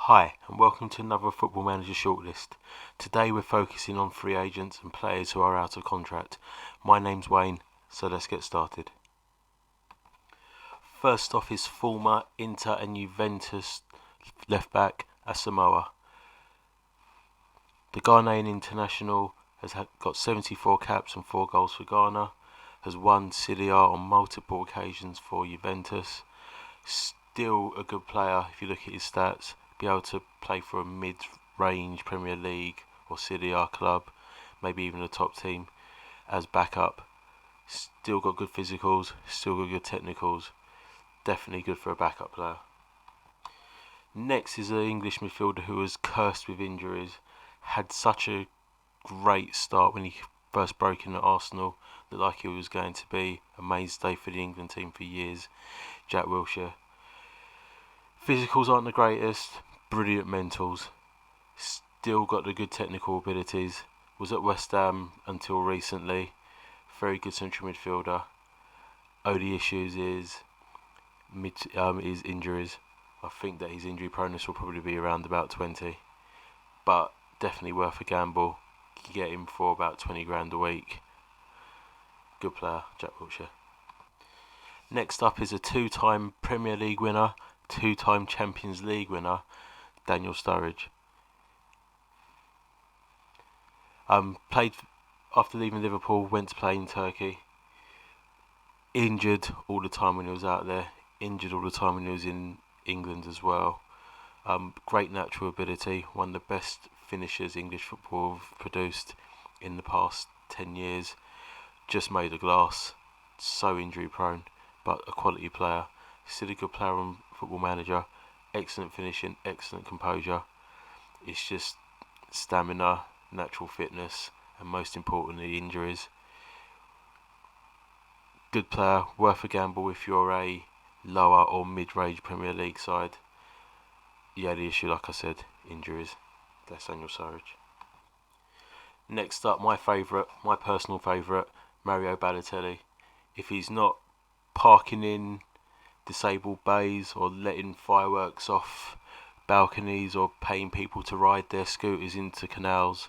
Hi, and welcome to another Football Manager Shortlist. Today we're focusing on free agents and players who are out of contract. My name's Wayne, so let's get started. First off is former Inter and Juventus left-back Asamoah. The Ghanaian international has got 74 caps and 4 goals for Ghana, has won Serie A on multiple occasions for Juventus. Still a good player if you look at his stats. Be able to play for a mid-range Premier League or Serie A club, maybe even a top team as backup. Still got good physicals, still got good technicals. Definitely good for a backup player. Next is an English midfielder who was cursed with injuries. Had such a great start when he first broke in at Arsenal. Looked like he was going to be a mainstay for the England team for years. Jack Wilshere. Physicals aren't the greatest, brilliant mentals. Still got the good technical abilities. Was at West Ham until recently. Very good central midfielder. Only issues is injuries. I think that his injury proneness will probably be around about 20. But definitely worth a gamble. You can get him for about 20 grand a week. Good player, Jack Wilshere. Next up is a 2-time Premier League winner, 2-time Champions League winner, Daniel Sturridge. Played after leaving Liverpool, went to play in Turkey. Injured all the time when he was out there. Injured all the time when he was in England as well. Great natural ability, one of the best finishers English football have produced in the past 10 years. Just made of glass, so injury prone, but a quality player. Still a good player on Football Manager. Excellent finishing, excellent composure. It's just stamina, natural fitness, and most importantly, injuries. Good player, worth a gamble if you're a lower or mid-range Premier League side. Yeah, the issue, like I said, injuries. That's Daniel Sturridge. Next up, my personal favourite, Mario Balotelli. If he's not parking in disabled bays or letting fireworks off balconies or paying people to ride their scooters into canals,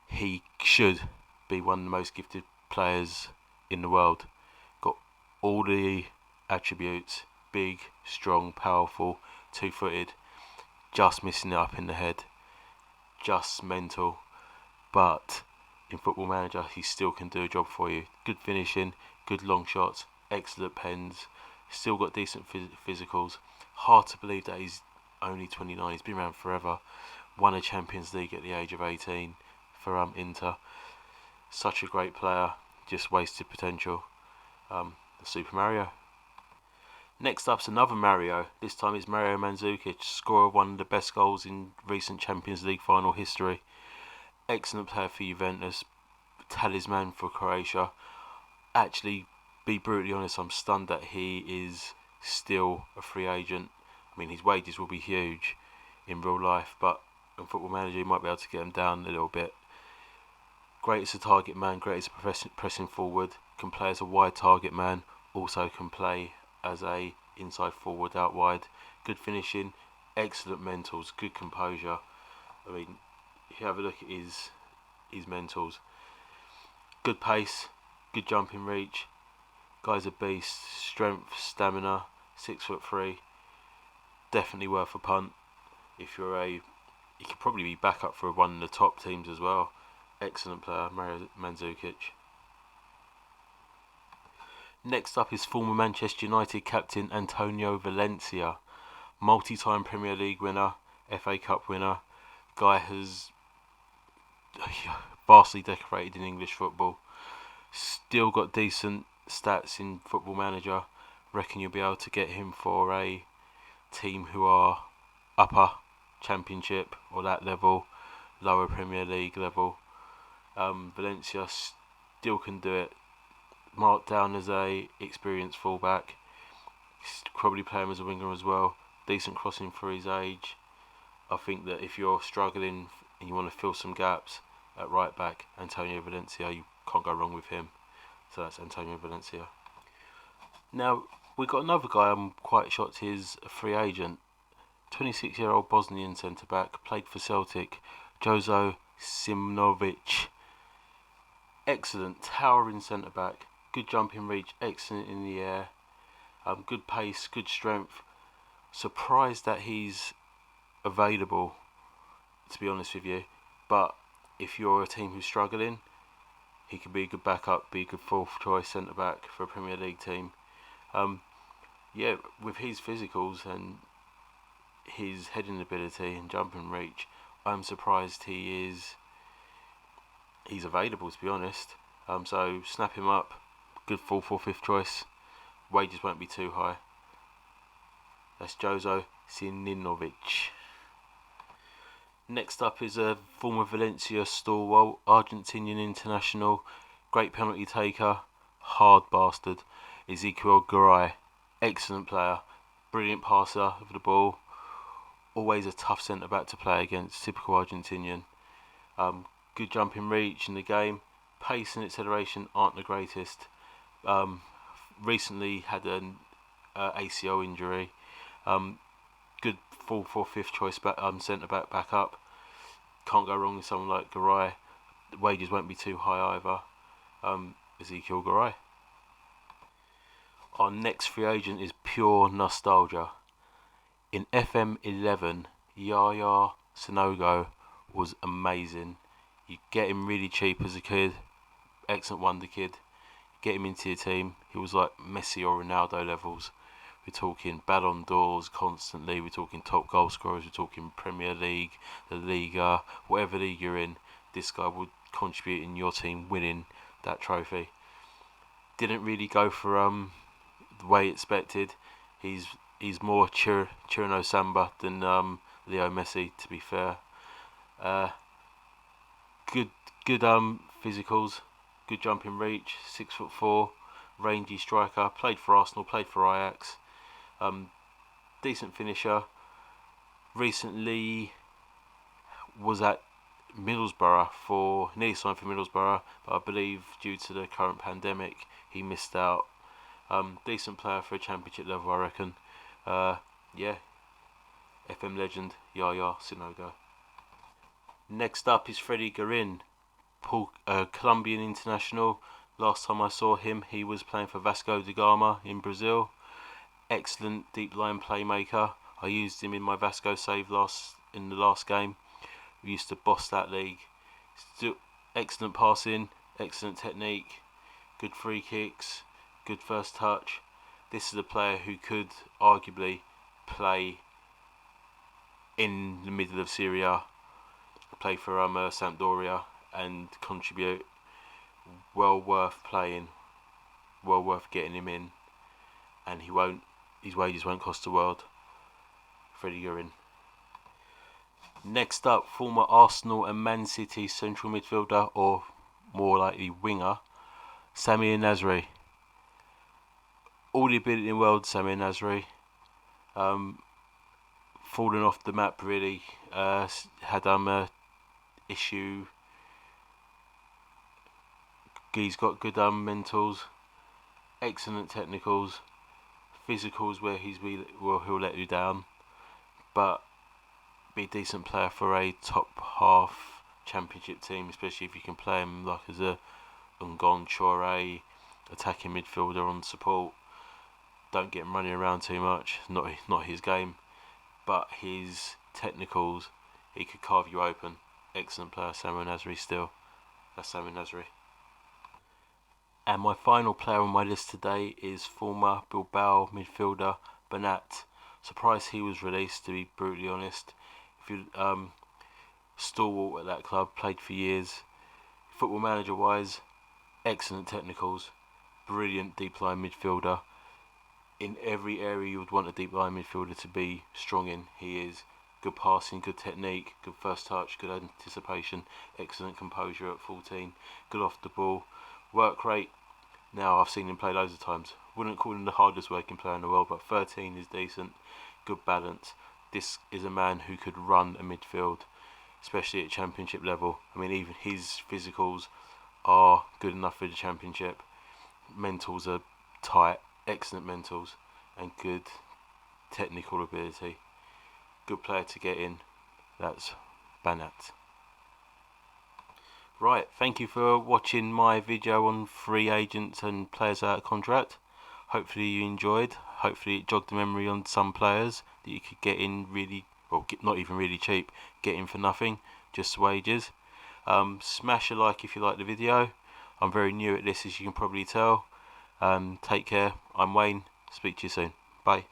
he should be one of the most gifted players in the world. Got all the attributes: big, strong, powerful, 2-footed, just missing it up in the head, just mental. But in Football Manager, he still can do a job for you. Good finishing, good long shots, excellent pens. Still got decent physicals. Hard to believe that he's only 29. He's been around forever. Won a Champions League at the age of 18 for Inter. Such a great player. Just wasted potential. The Super Mario. Next up's another Mario. This time it's Mario Mandzukic, scorer of one of the best goals in recent Champions League final history. Excellent player for Juventus. Talisman for Croatia. Actually, be brutally honest, I'm stunned that he is still a free agent. I mean, his wages will be huge in real life, but in Football Manager you might be able to get him down a little bit. Great as a target man, great as a pressing forward, can play as a wide target man, also can play as a inside forward out wide. Good finishing, excellent mentals, good composure. I mean, if you have a look at his mentals, good pace, good jumping reach. Guy's a beast. Strength, stamina, 6'3". Definitely worth a punt. If you're he could probably be back up for one of the top teams as well. Excellent player, Mario Mandzukic. Next up is former Manchester United captain Antonio Valencia, multi-time Premier League winner, FA Cup winner. Guy has vastly decorated in English football. Still got decent stats in Football Manager. Reckon you'll be able to get him for a team who are upper Championship or that level, lower Premier League level. Valencia still can do it. Marked down as a experienced fullback. Probably play him as a winger as well. Decent crossing for his age. I think that if you're struggling and you want to fill some gaps at right back, Antonio Valencia, you can't go wrong with him. So that's Antonio Valencia. Now, we've got another guy I'm quite shocked is a free agent. 26-year-old Bosnian centre-back, played for Celtic, Josip Simunov. Excellent, towering centre-back, good jumping reach, excellent in the air, good pace, good strength. Surprised that he's available, to be honest with you. But if you're a team who's struggling, he could be a good backup, be a good fourth choice centre-back for a Premier League team. With his physicals and his heading ability and jumping reach, I'm surprised he's available, to be honest. So snap him up, good fourth or fifth choice. Wages won't be too high. That's Josip Simunov. Next up is a former Valencia stalwart, Argentinian international, great penalty taker, hard bastard, Ezequiel Garay. Excellent player, brilliant passer of the ball, always a tough centre-back to play against, typical Argentinian. Good jumping reach in the game, pace and acceleration aren't the greatest. Recently had an ACL injury. Good fourth or fifth choice centre-back backup. Can't go wrong with someone like Garay. The wages won't be too high either. Ezequiel Garay. Our next free agent is pure nostalgia. In FM11, Yaya Sanogo was amazing. You get him really cheap as a kid, excellent wonder kid. Get him into your team. He was like Messi or Ronaldo levels. We're talking Ballon d'Ors constantly. We're talking top goal scorers. We're talking Premier League, the Liga, whatever league you're in. This guy would contribute in your team winning that trophy. Didn't really go for the way expected. He's more Chirino Samba than Leo Messi, to be fair. Good physicals, good jumping reach, 6'4", rangy striker. Played for Arsenal, played for Ajax. Decent finisher. Recently was at Middlesbrough nearly signed for Middlesbrough, but I believe due to the current pandemic he missed out. Decent player for a championship level, I reckon. FM legend Yaya Sanogo. Next up is Fredy Guarin, Colombian international. Last time I saw him, he was playing for Vasco da Gama in Brazil. Excellent deep line playmaker. I used him in my Vasco save in the last game. We used to boss that league. Still excellent passing, excellent technique, good free kicks, good first touch. This is a player who could arguably play in the middle of Serie A, play for Sampdoria and contribute. Well worth playing, well worth getting him in, and his wages won't cost the world. Fredy Guarin. Next up, former Arsenal and Man City central midfielder, or more likely winger, Samir Nasri. All the ability in the world, Samir Nasri. Fallen off the map really. Had issue. He's got good mentals, excellent technicals, physicals where he'll let you down, but be a decent player for a top half championship team, especially if you can play him like as a Ngon Chore attacking midfielder on support. Don't get him running around too much. Not his game, but his technicals, he could carve you open. Excellent player, Samir Nasri still. That's Samir Nasri. And my final player on my list today is former Bilbao midfielder Bernat. Surprised he was released, to be brutally honest. If you stalwart at that club, played for years. Football manager wise, excellent technicals, brilliant deep line midfielder. In every area you would want a deep line midfielder to be strong in, he is. Good passing, good technique, good first touch, good anticipation, excellent composure at 14, good off the ball, work rate. Now I've seen him play loads of times. Wouldn't call him the hardest working player in the world, but 13 is decent, good balance. This is a man who could run a midfield, especially at championship level. I mean, even his physicals are good enough for the championship. Mentals are tight, excellent mentals, and good technical ability. good player to get in. That's Banat. Right, thank you for watching my video on free agents and players out of contract. Hopefully you enjoyed. Hopefully it jogged the memory on some players that you could get in really, well, not even really cheap, get in for nothing, just wages. Smash a like if you like the video. I'm very new at this, as you can probably tell. Take care. I'm Wayne. Speak to you soon. Bye.